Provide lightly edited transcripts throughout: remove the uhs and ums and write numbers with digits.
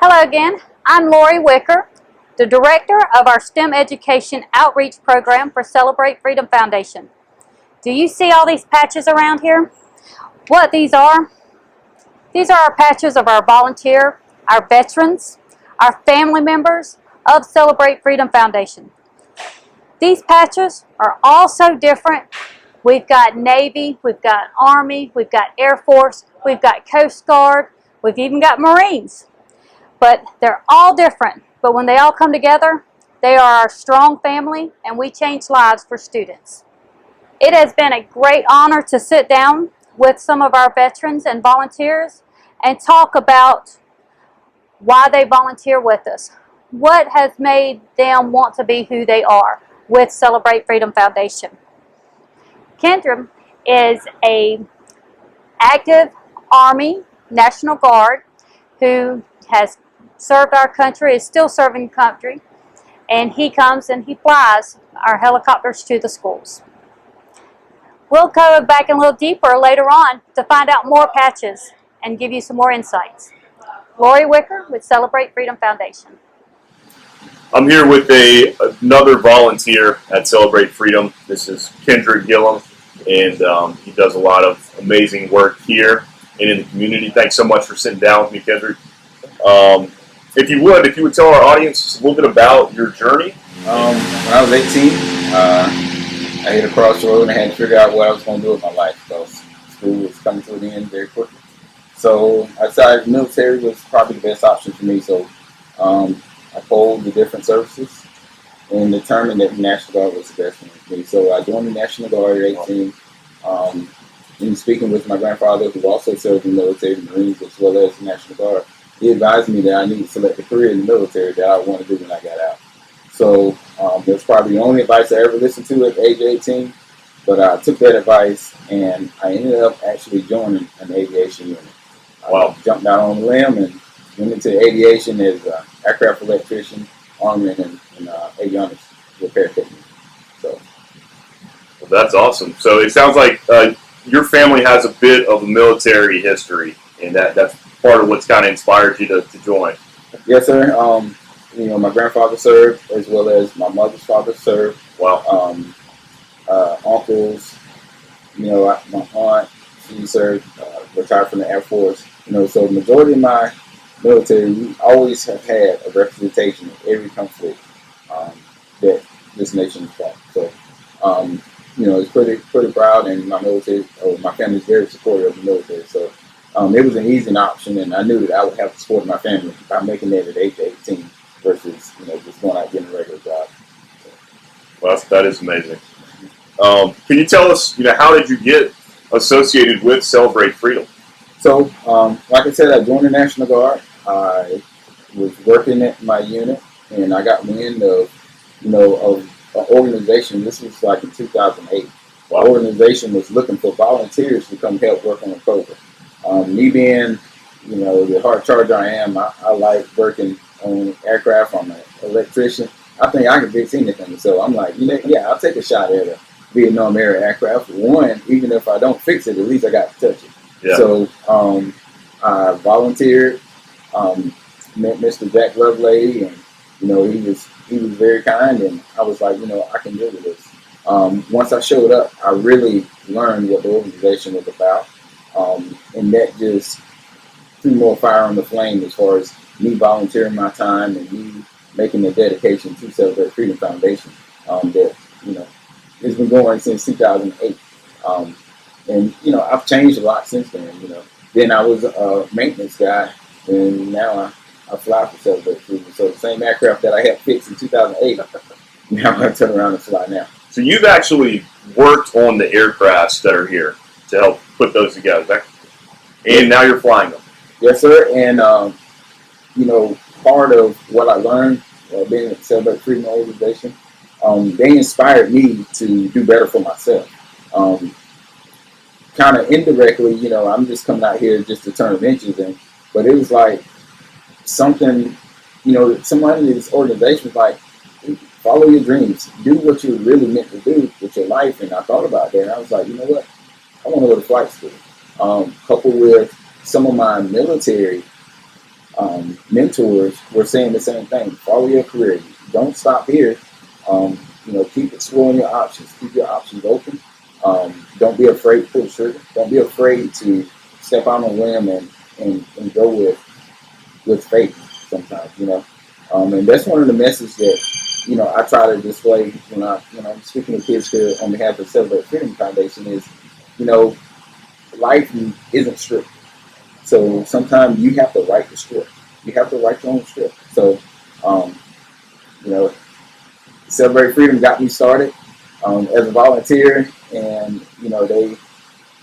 Hello again, I'm Lori Wicker, the Director of our STEM Education Outreach Program for Celebrate Freedom Foundation. Do you see all these patches around here? What these are? These are our patches of our volunteer, our veterans, our family members of Celebrate Freedom Foundation. These patches are all so different. We've got Navy, we've got Army, we've got Air Force, we've got Coast Guard, we've even got Marines. But they're all different, but when they all come together, they are our strong family, and we change lives for students. It has been a great honor to sit down with some of our veterans and volunteers and talk about why they volunteer with us. What has made them want to be who they are with Celebrate Freedom Foundation. Kendrick is an active Army National Guard who has served our country, is still serving the country, and he comes and he flies our helicopters to the schools. We'll go back a little deeper later on to find out more patches and give you some more insights. Lori Wicker with Celebrate Freedom Foundation. I'm here with another volunteer at Celebrate Freedom. This is Kendrick Gilliam, and he does a lot of amazing work here and in the community. Thanks so much for sitting down with me, Kendrick. If you would tell our audience a little bit about your journey. When I was 18, I hit a crossroad and I had to figure out what I was going to do with my life because school was coming to an end very quickly. So I decided the military was probably the best option for me. So I polled the different services and determined that the National Guard was the best one for me. So I joined the National Guard at 18. In speaking with my grandfather, who also served in the military, the Marines, as well as the National Guard, he advised me that I needed to select a career in the military that I would want to do when I got out. So that's probably the only advice I ever listened to at the age of 18. But I took that advice and I ended up actually joining an aviation unit. Wow. I jumped out on the limb and went into aviation as an aircraft electrician, armament, and avionics repair technician. So, Well, that's awesome. So it sounds like your family has a bit of a military history, and that's part of what's kind of inspired you to join. Yes, sir. My grandfather served as well as my mother's father served. Wow. Uncles, my aunt, she served, retired from the Air Force. So the majority of my military, we always have had a representation of every conflict that this nation has fought. So, it's pretty proud, and my family is very supportive of the military. So it was an easy option, and I knew that I would have the support of my family by making that at age 18 versus just going out and getting a regular job. Well, that is amazing. Can you tell us, how did you get associated with Celebrate Freedom? So, like I said, I joined the National Guard. I was working at my unit, and I got wind of an organization. This was like in 2008. Wow. The organization was looking for volunteers to come help work on the program. Me being, the hard charger I am, I like working on aircraft. I'm an electrician. I think I can fix anything. So I'm like, I'll take a shot at a Vietnam era aircraft. One, even if I don't fix it, at least I got to touch it. Yeah. So I volunteered, met Mr. Jack Lovelady, and he was very kind, and I was like, I can deal with this. Once I showed up, I really learned what the organization was about, and that just threw more fire on the flame as far as me volunteering my time and me making a dedication to Celebrate Freedom Foundation. That it's been going since 2008. And I've changed a lot since then. Then I was a maintenance guy, and now I fly for Celebrate Freedom. So the same aircraft that I had fixed in 2008, now I turn around and fly now. So you've actually worked on the aircrafts that are here to help put those together, and now you're flying them. Yes, sir. And part of what I learned being at Celebrate Freedom organization, they inspired me to do better for myself. Kind of indirectly, I'm just coming out here just to turn benches in, but it was like something, somebody in this organization was like, follow your dreams, do what you're really meant to do with your life. And I thought about that, and I was like, you know what, I want to go to flight school. Coupled with some of my military mentors were saying the same thing. Follow your career. Don't stop here. Keep exploring your options. Keep your options open. Don't be afraid to pull the trigger. Don't be afraid to step out on a limb and go with faith sometimes, and that's one of the messages that, I try to display when I'm speaking to kids here on behalf of Celebrate Freedom Foundation is, life isn't strict. So sometimes you have to write the script. You have to write your own script. So, Celebrate Freedom got me started as a volunteer, and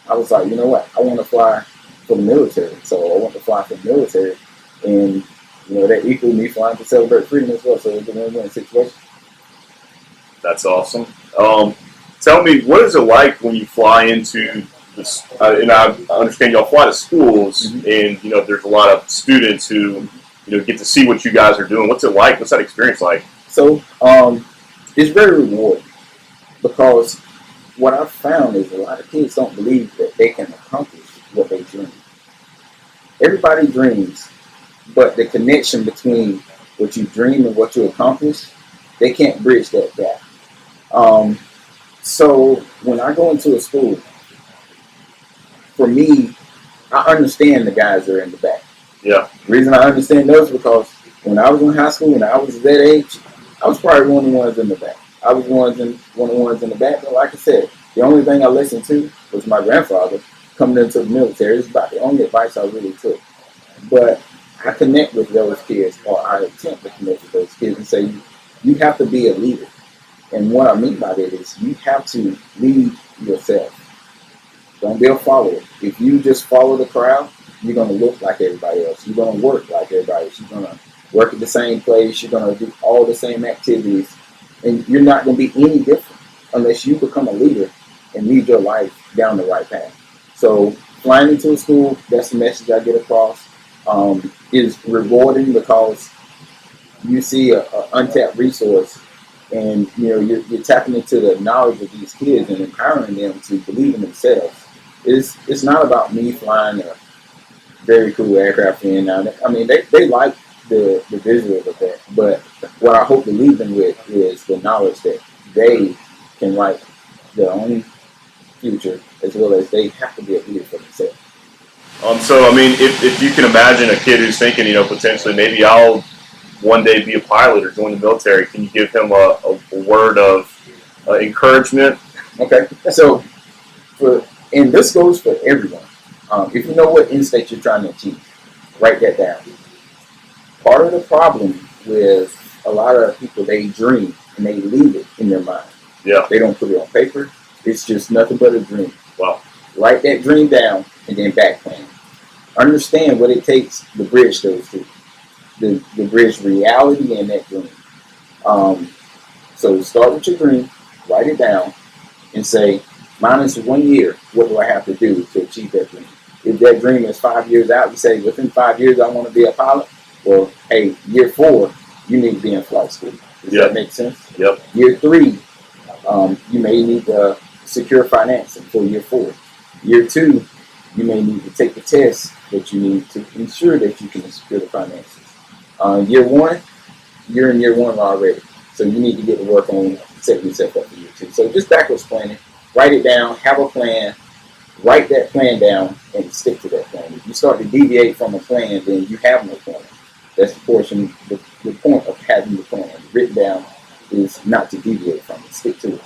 I was like, you know what, I want to fly for the military. So I want to fly for the military, and that equaled me flying to Celebrate Freedom as well. So it was a win-win situation. That's awesome. Tell me, what is it like when you fly into this? And I understand y'all fly to schools, and there's a lot of students who get to see what you guys are doing. What's it like? What's that experience like? So it's very rewarding, because what I've found is a lot of kids don't believe that they can accomplish what they dream. Everybody dreams, but the connection between what you dream and what you accomplish, they can't bridge that gap. So when I go into a school, for me, I understand the guys that are in the back. Yeah. The reason I understand those is because when I was in high school, when I was that age, I was probably one of the ones in the back. I was one of the ones in the back, but like I said, the only thing I listened to was my grandfather coming into the military. It's about the only advice I really took. But I connect with those kids, or I attempt to connect with those kids and say, you have to be a leader. And what I mean by that is you have to lead yourself. Don't be a follower. If you just follow the crowd, you're going to look like everybody else. You're going to work like everybody else. You're going to work at the same place. You're going to do all the same activities. And you're not going to be any different unless you become a leader and lead your life down the right path. So flying into a school, that's the message I get across, is rewarding, because you see an untapped resource, and you're tapping into the knowledge of these kids and empowering them to believe in themselves. It's not about me flying a very cool aircraft in. I mean, they like the visual of that, but what I hope to leave them with is the knowledge that they can write their own future, as well as they have to be a leader for themselves. So, I mean, if you can imagine a kid who's thinking, potentially maybe I'll one day be a pilot or join the military, can you give him a word of encouragement? Okay, so and this goes for everyone. If you know what end state you're trying to achieve, write that down. Part of the problem with a lot of people, they dream and they leave it in their mind. Yeah. They don't put it on paper. It's just nothing but a dream. Wow. Write that dream down and then back plan. Understand what it takes to bridge those two. The bridge reality and that dream. So start with your dream, write it down, and say, minus 1 year, what do I have to do to achieve that dream? If that dream is 5 years out, you say, within 5 years I want to be a pilot. Well, hey, year 4, you need to be in flight school. Does that make sense? Yep. Year 3, you may need to secure financing for year 4. Year 2, you may need to take the test that you need to ensure that you can secure the finances. Year 1, you're in year 1 already. So you need to get to work on setting yourself up for year 2. So just backwards planning, write it down, have a plan, write that plan down, and stick to that plan. If you start to deviate from a plan, then you have no plan. That's the portion, the point of having the plan written down is not to deviate from it, stick to it.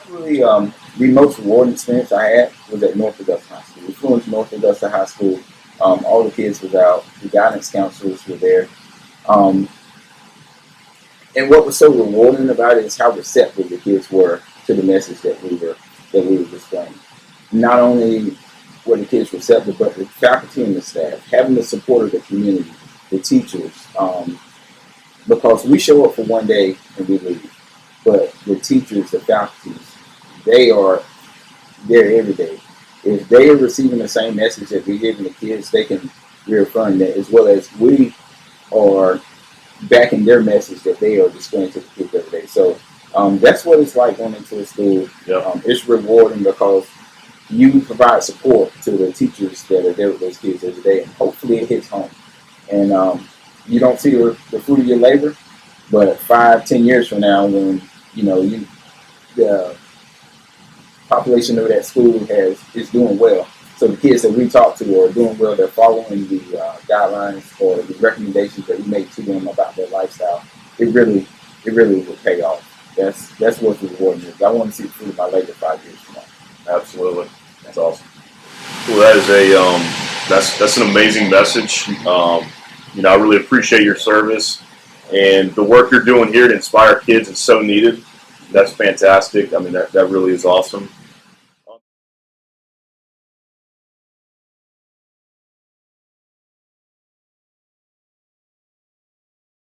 Really, the most rewarding experience I had was at North Augusta High School. We flew into North Augusta High School. All the kids was out. The guidance counselors were there. And what was so rewarding about it is how receptive the kids were to the message that we were displaying. Not only were the kids receptive, but the faculty and the staff, having the support of the community, the teachers, because we show up for one day and we leave. But the teachers, the faculties, they are there every day. If they are receiving the same message that we're giving the kids, they can reaffirm that, as well as we are backing their message that they are displaying to the kids every day. So that's what it's like going into a school. Yep. It's rewarding because you provide support to the teachers that are there with those kids every day, and hopefully it hits home. and you don't see the fruit of your labor. But 5, 10 years from now, when the population of that school is doing well, so the kids that we talk to are doing well. They're following the guidelines or the recommendations that we make to them about their lifestyle. It really will pay off. That's what the reward is. I want to see the fruit of my labor 5 years from now. Absolutely, that's awesome. Well, that is that's an amazing message. I really appreciate your service and the work you're doing here to inspire kids is so needed. That's fantastic. I mean, that really is awesome.